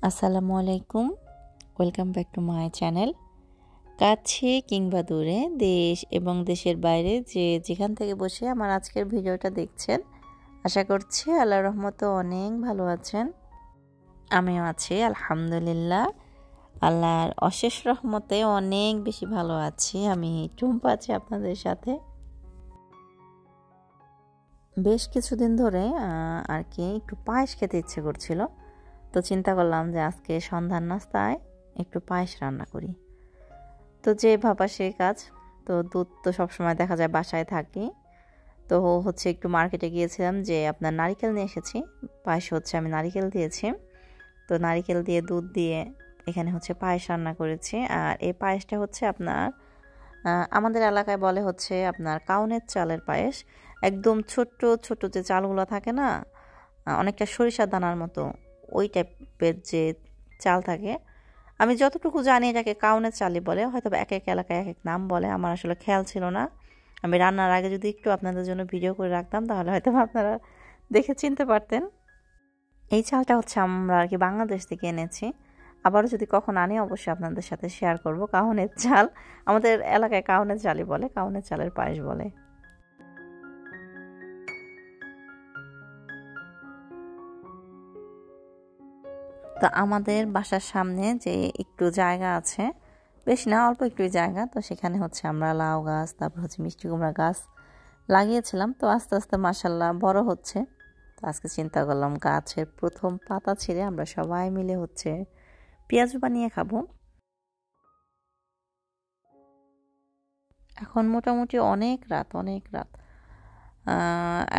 আসসালামু আলাইকুম, welcome back to my channel. কাছে কিংবা দূরে, দেশ এবং দেশের বাইরে যে যেখান থেকে বসে আমার আজকের ভিডিওটা দেখছেন, আশা করছি আল্লাহর রহমতে অনেক ভালো আছেন। আমিও আছি আলহামদুলিল্লাহ। আল্লাহর অশেষ রহমতে অনেক বেশি ভালো আছি। আমি টুম্পা আছি আপনাদের সাথে। বেশ কিছুদিন ধরে আর কি একটু পায়েস খেতে ইচ্ছে করছিল, তো চিন্তা করলাম যে আজকে সন্ধ্যার নাস্তায় একটু পায়েস রান্না করি। তো যে ভাবা সেই কাজ। তো দুধ তো সবসময় দেখা যায় বাসায় থাকি, তো হচ্ছে একটু মার্কেটে গিয়েছিলাম, যে আপনার নারিকেল নিয়ে এসেছি। পায়েস হচ্ছে আমি নারিকেল দিয়েছি, তো নারিকেল দিয়ে দুধ দিয়ে এখানে হচ্ছে পায়েস রান্না করেছি। আর এই পায়েসটা হচ্ছে আপনার আমাদের এলাকায় বলে হচ্ছে আপনার কাউনের চালের পায়েস। একদম ছোট্ট ছোট্ট যে চালগুলো থাকে না, অনেকটা সরিষা দানার মতো, ওই টাইপের যে চাল থাকে। আমি যতটুকু জানি এটাকে কাউনের চালই বলে, হয়তো এক এক এলাকায় এক এক নাম বলে, আমার আসলে খেয়াল ছিল না। আমি রান্নার আগে যদি একটু আপনাদের জন্য ভিডিও করে রাখতাম তাহলে হয়তো আপনারা দেখে চিনতে পারতেন। এই চালটা হচ্ছে আমরা আর কি বাংলাদেশ থেকে এনেছি। আবারও যদি কখন আনি অবশ্যই আপনাদের সাথে শেয়ার করব। কাউনের চাল, আমাদের এলাকায় কাউনের চালই বলে, কাউনের চালের পায়েস বলে। তো আমাদের বাসার সামনে যে একটু জায়গা আছে, বেশি না অল্প একটু জায়গা, তো সেখানে হচ্ছে আমরা লাউ গাছ, তারপর হচ্ছে মিষ্টি কুমড়া গাছ লাগিয়েছিলাম। তো আস্তে আস্তে মাশাআল্লাহ বড় হচ্ছে। তো আজকে চিন্তা করলাম গাছের প্রথম পাতা ছিঁড়ে আমরা সবাই মিলে হচ্ছে পেঁয়াজ বানিয়ে খাবো। এখন মোটামুটি অনেক রাত,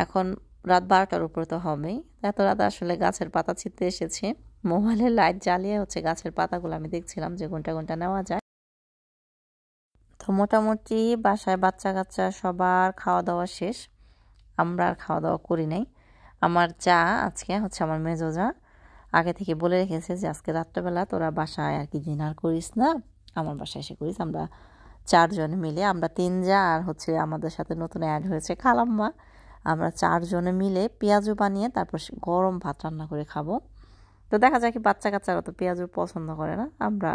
এখন রাত 12টার উপরে তো হবেই। এত রাত আসলে গাছের পাতা ছিঁড়তে এসেছি। মোবাইলের লাইট জ্বালিয়ে হচ্ছে গাছের পাতাগুলো আমি দেখছিলাম যে কোনটা কোনটা নেওয়া যায়। তো মোটামুটি বাসায় বাচ্চা কাচ্চা সবার খাওয়া দাওয়া শেষ, আমরা আর খাওয়া দাওয়া করি নাই। আমার যা আজকে হচ্ছে আমার মেজো যা আগে থেকে বলে রেখেছে যে আজকে রাত্রেবেলা তোরা বাসায় আর কি ডিনার করিস না, আমার বাসায় এসে করিস। আমরা 4 জন মিলে, আমরা 3 যা আর হচ্ছে আমাদের সাথে নতুন অ্যাড হয়েছে খালাম্মা, আমরা 4 জনে মিলে পেঁয়াজু বানিয়ে তারপর গরম ভাত রান্না করে খাবো। তো দেখা যায় কি বাচ্চা কাচ্চারা তো পেঁয়াজু পছন্দ করে না, আমরা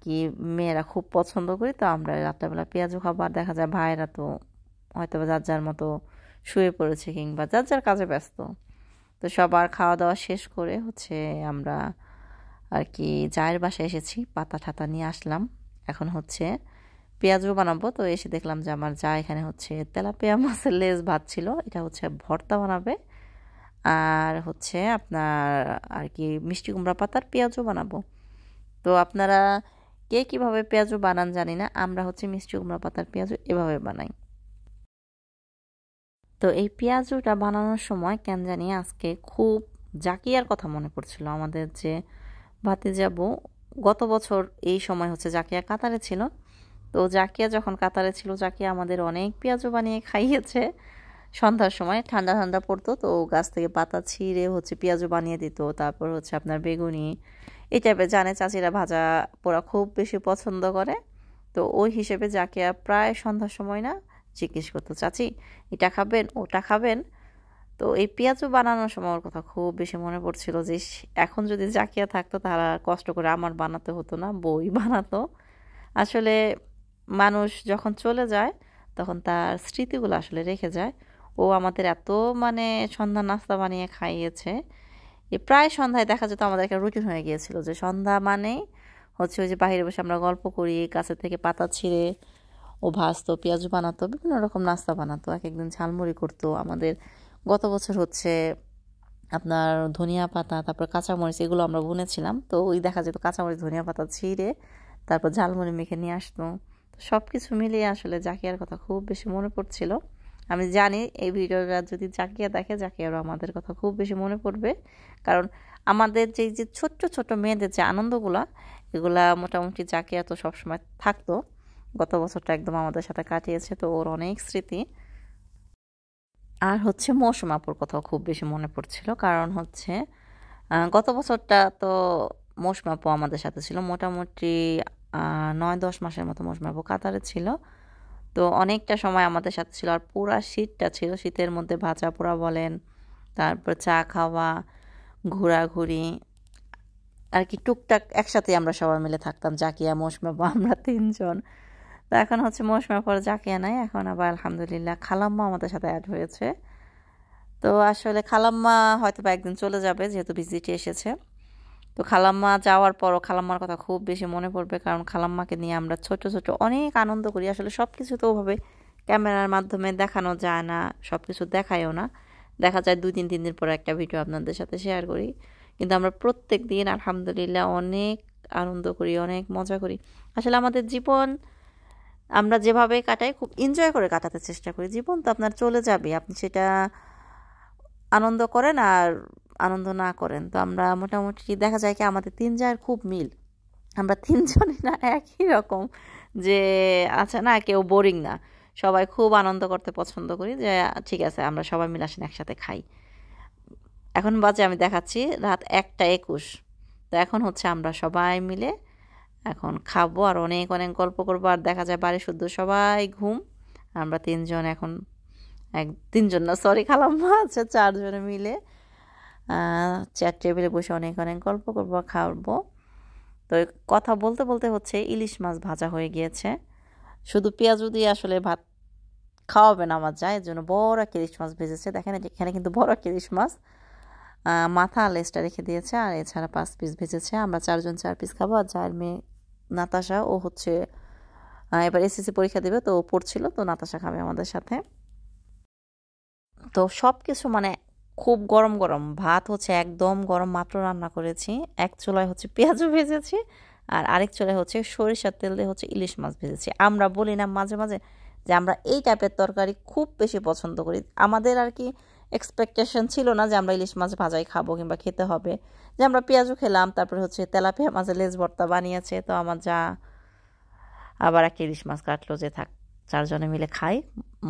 কি মেয়েরা খুব পছন্দ করি। তো আমরা রাত্রেবেলা পেঁয়াজু খাবার, দেখা যায় ভাইয়েরা তো হয়তো যার যার মতো শুয়ে পড়েছে কিংবা যার যার কাজে ব্যস্ত। তো সবার খাওয়া দাওয়া শেষ করে হচ্ছে আমরা আর কি জায়ের বাসায় এসেছি, পাতা ঠাতা নিয়ে আসলাম। এখন হচ্ছে পেঁয়াজও বানাবো। তো এসে দেখলাম যে আমার যা এখানে হচ্ছে তেলাপিয়া মাছের লেজ ভাজছিল, এটা হচ্ছে ভর্তা বানাবে। আর হচ্ছে আপনার আর কি মিষ্টি কুমড়া পাতার পেঁয়াজও বানাবো। তো আপনারা কে কীভাবে পেঁয়াজু বানান জানি না, আমরা হচ্ছে মিষ্টি কুমড়া পাতার পেঁয়াজু এভাবে বানাই। তো এই পেঁয়াজুটা বানানোর সময় কেন জানি আজকে খুব জাকিয়ার কথা মনে পড়ছিল। আমাদের যে ভাতিজাবু গত বছর এই সময় হচ্ছে জাকিয়া কাতারে ছিল। তো জাকিয়া যখন কাতারে ছিল, জাকিয়া আমাদের অনেক পেঁয়াজু বানিয়ে খাইয়েছে। সন্ধ্যার সময় ঠান্ডা ঠান্ডা পড়তো, তো গাছ থেকে পাতা ছিঁড়ে হচ্ছে পেঁয়াজু বানিয়ে দিত। তারপর হচ্ছে আপনার বেগুনি এই টাইপের, জানে চাচিরা ভাজা পোড়া খুব বেশি পছন্দ করে। তো ওই হিসেবে জাকিয়া প্রায় সন্ধ্যার সময় না জিজ্ঞেস করতো, চাচি এটা খাবেন ওটা খাবেন। তো এই পেঁয়াজু বানানোর সময় ওর কথা খুব বেশি মনে পড়ছিল যে এখন যদি জাকিয়া থাকতো তাহলে কষ্ট করে আমার বানাতে হতো না, বই বানাতো। আসলে মানুষ যখন চলে যায় তখন তার স্মৃতিগুলো আসলে রেখে যায়। ও আমাদের এত মানে সন্ধ্যা নাস্তা বানিয়ে খাইয়েছে, প্রায় সন্ধ্যায় দেখা যেত আমাদের একটা রুটিন হয়ে গিয়েছিল যে সন্ধ্যা মানেই হচ্ছে ওই যে বাইরে বসে আমরা গল্প করি, গাছের থেকে পাতা ছিঁড়ে ও ভাজতো, পেঁয়াজ বানাতো, বিভিন্ন রকম নাস্তা বানাতো, এক একদিন ঝালমুড়ি করতো আমাদের। গত বছর হচ্ছে আপনার ধনিয়া পাতা, তারপর কাঁচামরিচ এগুলো আমরা বুনেছিলাম, তো ওই দেখা যেত কাঁচামরিচ ধনিয়া পাতা ছিঁড়ে তারপর ঝালমুড়ি মেখে নিয়ে আসতো। তো সব কিছু মিলিয়ে আসলে জাকিয়ার কথা খুব বেশি মনে পড়ছিল। আমি জানি এই ভিডিওটা যদি জাকিয়া দেখে, জাকিয়ারও আমাদের কথা খুব বেশি মনে পড়বে, কারণ আমাদের যে ছোট্ট ছোট্ট মেয়েদের যে আনন্দগুলা, এগুলা মোটামুটি জাকিয়া তো সবসময় থাকতো। গত বছরটা একদম আমাদের সাথে কাটিয়েছে, তো ওর অনেক স্মৃতি। আর হচ্ছে মৌসুম আপুর কথাও খুব বেশি মনে পড়ছিল, কারণ হচ্ছে গত বছরটা তো মৌসুম আপু আমাদের সাথে ছিল মোটামুটি 9-10 মাসের মতো। মৌসুম আপু কাতারে ছিল, তো অনেকটা সময় আমাদের সাথে ছিল। আর পুরা শীতটা ছিল, শীতের মধ্যে ভাজা পোড়া বলেন, তারপর চা খাওয়া, ঘোরাঘুরি, আর কি টুকটাক একসাথে আমরা সবাই মিলে থাকতাম, জাকিয়া মৌসুমা আমরা 3 জন। তো এখন হচ্ছে মৌসুমার পর জাকিয়া নাই, এখন আবার আলহামদুলিল্লাহ খালাম্মা আমাদের সাথে অ্যাড হয়েছে। তো আসলে খালাম্মা হয়তো বা একদিন চলে যাবে যেহেতু ভিজিটে এসেছে। তো খালাম্মা যাওয়ার পরও খালাম্মার কথা খুব বেশি মনে পড়বে, কারণ খালাম্মাকে নিয়ে আমরা ছোট ছোট অনেক আনন্দ করি। আসলে সব কিছু তো ওভাবে ক্যামেরার মাধ্যমে দেখানো যায় না, সব কিছু দেখায়ও না, দেখা যায় 2-3 দিন পর একটা ভিডিও আপনাদের সাথে শেয়ার করি। কিন্তু আমরা প্রত্যেক দিন আলহামদুলিল্লাহ অনেক আনন্দ করি, অনেক মজা করি। আসলে আমাদের জীবন আমরা যেভাবে কাটাই খুব এনজয় করে কাটাতে চেষ্টা করি। জীবন তো আপনার চলে যাবে, আপনি সেটা আনন্দ করেন আর আনন্দ না করেন। তো আমরা মোটামুটি দেখা যায় কি আমাদের 3 জায়ের খুব মিল, আমরা 3 জনই না একই রকম, যে আচ্ছা না কেউ বোরিং না, সবাই খুব আনন্দ করতে পছন্দ করি, যে ঠিক আছে আমরা সবাই মিলে আসেন একসাথে খাই। এখন বাজে আমি দেখাচ্ছি রাত 1টা 21। তো এখন হচ্ছে আমরা সবাই মিলে এখন খাবো আর অনেক অনেক গল্প করবো, আর দেখা যায় বাড়ি শুদ্ধ সবাই ঘুম, আমরা 3 জন এখন 3 জন না সরি খালাম্মা আচ্ছা 4 জনে মিলে চেয়ার টেবিলে বসে অনেক অনেক গল্প করবো, খাওয়াবো। তো কথা বলতে বলতে হচ্ছে ইলিশ মাছ ভাজা হয়ে গিয়েছে, শুধু পেঁয়াজু দিয়ে আসলে ভাত খাওয়াবেন আমার যায়, এর জন্য বড় একটা ইলিশ মাছ ভেজেছে। দেখেন এখানে কিন্তু বড় একটা ইলিশ মাছ, মাথা লেজটা রেখে দিয়েছে, আর এছাড়া 5 পিস ভেজেছে। আমরা 4 জন 4 পিস খাবো। আর যার মেয়ে নাতাশা ও হচ্ছে এবার এসএসসি পরীক্ষা দেবে, তো ও পড়ছিল, তো নাতাশা খাবে আমাদের সাথে। তো সব কিছু মানে খুব গরম গরম ভাত হচ্ছে একদম গরম মাত্র রান্না করেছি। এক চুলায় হচ্ছে পেঁয়াজও ভেজেছি, আর আরেক চুলায় হচ্ছে সরিষার তেল দিয়ে হচ্ছে ইলিশ মাছ ভেজেছি। আমরা বলি না মাঝে মাঝে যে আমরা এই টাইপের তরকারি খুব বেশি পছন্দ করি। আমাদের আর কি এক্সপেকটেশন ছিল না যে আমরা ইলিশ মাছ ভাজাই খাবো কিংবা খেতে হবে, যে আমরা পেঁয়াজও খেলাম, তারপরে হচ্ছে তেলাপিয়া মাছের লেজ ভর্তা বানিয়েছে। তো আমার যা আবার একটা ইলিশ মাছ কাটলো, যে থাক 4 জনে মিলে খাই,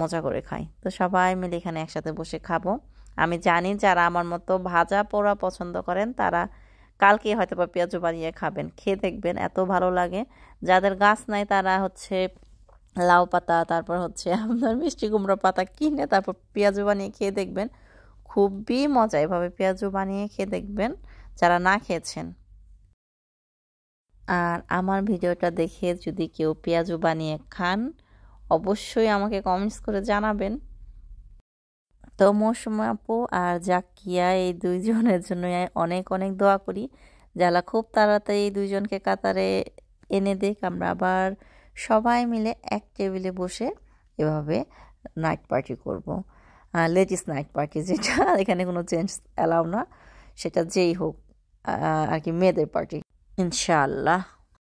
মজা করে খাই। তো সবাই মিলে এখানে একসাথে বসে খাবো। আমি জানি যারা আমার মতো ভাজা পোড়া পছন্দ করেন তারা কালকে হয়তো বা পেঁয়াজু বানিয়ে খাবেন, খেয়ে দেখবেন এত ভালো লাগে। যাদের গাছ নাই তারা হচ্ছে লাউ পাতা, তারপর হচ্ছে আপনার মিষ্টি কুমড়ো পাতা কিনে তারপর পেঁয়াজু বানিয়ে খেয়ে দেখবেন, খুবই মজা। এভাবে পেঁয়াজু বানিয়ে খেয়ে দেখবেন যারা না খেয়েছেন। আর আমার ভিডিওটা দেখে যদি কেউ পেঁয়াজু বানিয়ে খান অবশ্যই আমাকে কমেন্টস করে জানাবেন। তো মৌসুমা আপু আর জাকিয়া এই 2 জনের জন্য অনেক অনেক দোয়া করি, যারা খুব তাড়াতাড়ি এই 2 জনকে কাতারে এনে দেখ, আমরা আবার সবাই মিলে এক টেবিলে বসে এভাবে নাইট পার্টি করব। লেডিস নাইট পার্টি, যেটা এখানে কোনো চেঞ্জ অ্যালাউ না, সেটা যেই হোক আর কি মেয়েদের পার্টি ইনশাআল্লাহ।